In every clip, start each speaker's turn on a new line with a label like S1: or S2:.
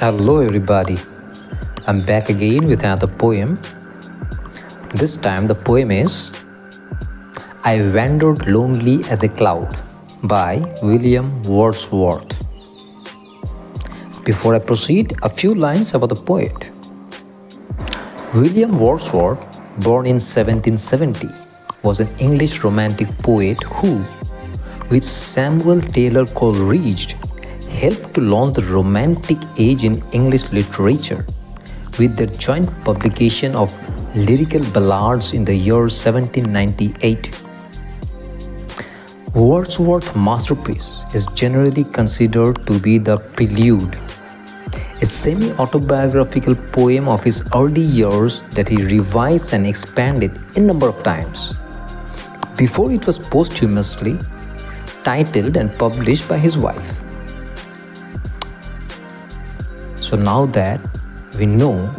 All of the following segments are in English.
S1: Hello, everybody. I'm back again with another poem. This time, the poem is I Wandered Lonely as a Cloud by William Wordsworth. Before I proceed, a few lines about the poet. William Wordsworth, born in 1770, was an English romantic poet who, with Samuel Taylor Coleridge, helped to launch the Romantic Age in English literature with their joint publication of lyrical ballads in the year 1798. Wordsworth's masterpiece is generally considered to be The Prelude, a semi-autobiographical poem of his early years that he revised and expanded a number of times before it was posthumously titled and published by his wife. So now that we know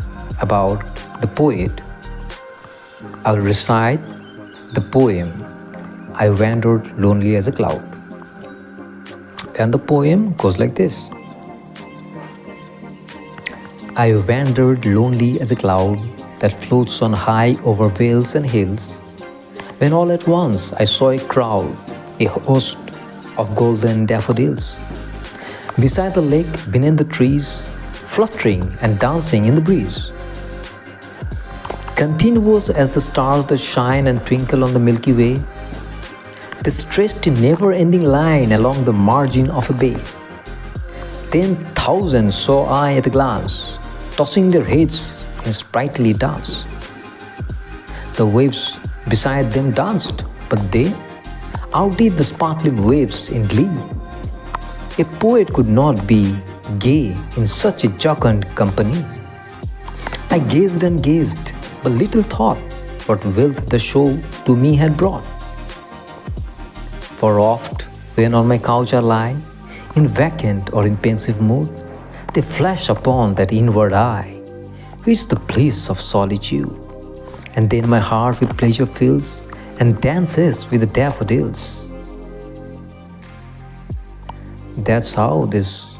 S1: about the poet, I'll recite the poem I Wandered Lonely as a Cloud. And the poem goes like this. I wandered lonely as a cloud that floats on high over vales and hills, when all at once I saw a crowd, a host of golden daffodils, beside the lake, beneath the trees, fluttering and dancing in the breeze. Continuous as the stars that shine and twinkle on the Milky Way, they stretched a never-ending line along the margin of a bay. 10,000 saw I at a glance, tossing their heads in sprightly dance. The waves beside them danced, but they outdid the sparkling waves in glee. A poet could not be gay in such a jocund company. I gazed and gazed, but little thought what wealth the show to me had brought. For oft, when on my couch I lie, in vacant or in pensive mood, they flash upon that inward eye, which is the bliss of solitude. And then my heart with pleasure fills and dances with the daffodils. That's how this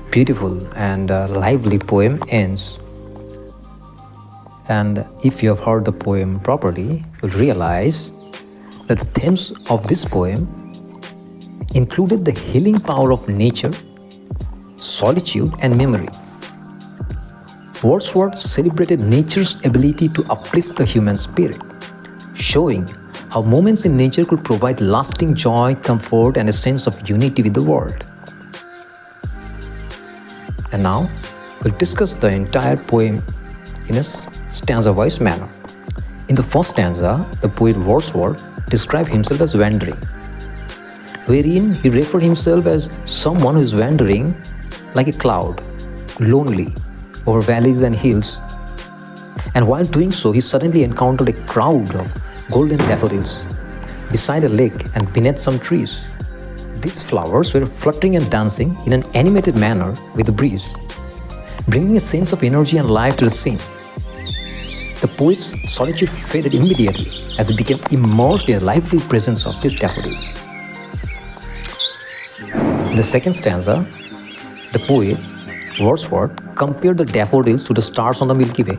S1: beautiful and lively poem ends. And if you have heard the poem properly, you'll realize that the themes of this poem included the healing power of nature, solitude, and memory. Wordsworth celebrated nature's ability to uplift the human spirit, showing how moments in nature could provide lasting joy, comfort, and a sense of unity with the world. And now, we'll discuss the entire poem in a stanza-wise manner. In the first stanza, the poet Wordsworth described himself as wandering, wherein he referred himself as someone who is wandering like a cloud, lonely, over valleys and hills. And while doing so, he suddenly encountered a crowd of golden daffodils beside a lake and beneath some trees. These flowers were fluttering and dancing in an animated manner with the breeze, bringing a sense of energy and life to the scene. The poet's solitude faded immediately as he became immersed in the lively presence of these daffodils. In the second stanza, the poet Wordsworth compared the daffodils to the stars on the Milky Way,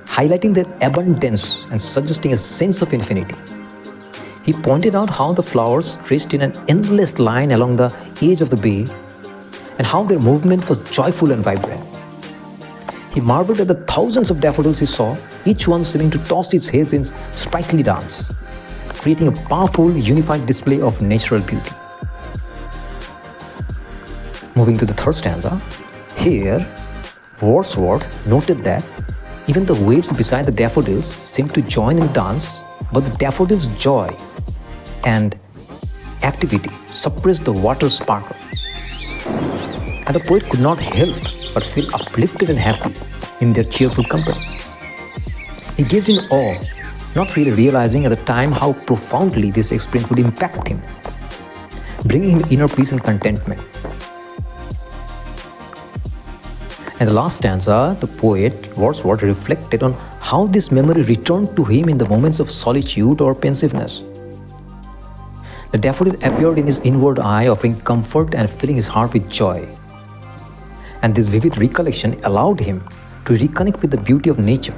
S1: highlighting their abundance and suggesting a sense of infinity. He pointed out how the flowers stretched in an endless line along the edge of the bay and how their movement was joyful and vibrant. He marveled at the thousands of daffodils he saw, each one seeming to toss its heads in sprightly dance, creating a powerful, unified display of natural beauty. Moving to the third stanza, here, Wordsworth noted that even the waves beside the daffodils seemed to join in the dance, but the daffodils' joy and activity suppressed the water sparkle. And the poet could not help but feel uplifted and happy in their cheerful company. He gazed in awe, not really realizing at the time how profoundly this experience would impact him, bringing him inner peace and contentment. In the last stanza, the poet Wordsworth reflected on how this memory returned to him in the moments of solitude or pensiveness. The daffodil appeared in his inward eye, offering comfort and filling his heart with joy. And this vivid recollection allowed him to reconnect with the beauty of nature,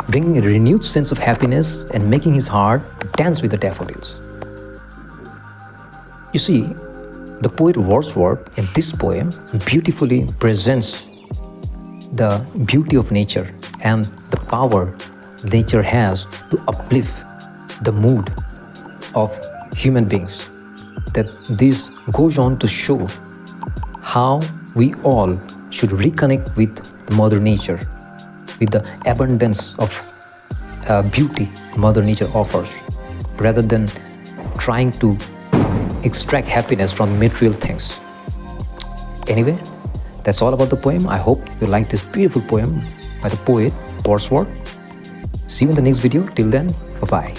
S1: bringing a renewed sense of happiness and making his heart dance with the daffodils. You see, the poet Wordsworth in this poem beautifully presents the beauty of nature and the power nature has to uplift the mood of human beings. That this goes on to show how we all should reconnect with Mother Nature, with the abundance of beauty Mother Nature offers, rather than trying to extract happiness from material things. Anyway, that's all about the poem. I hope you like this beautiful poem by the poet Wordsworth. See you in the next video. Till then, bye-bye.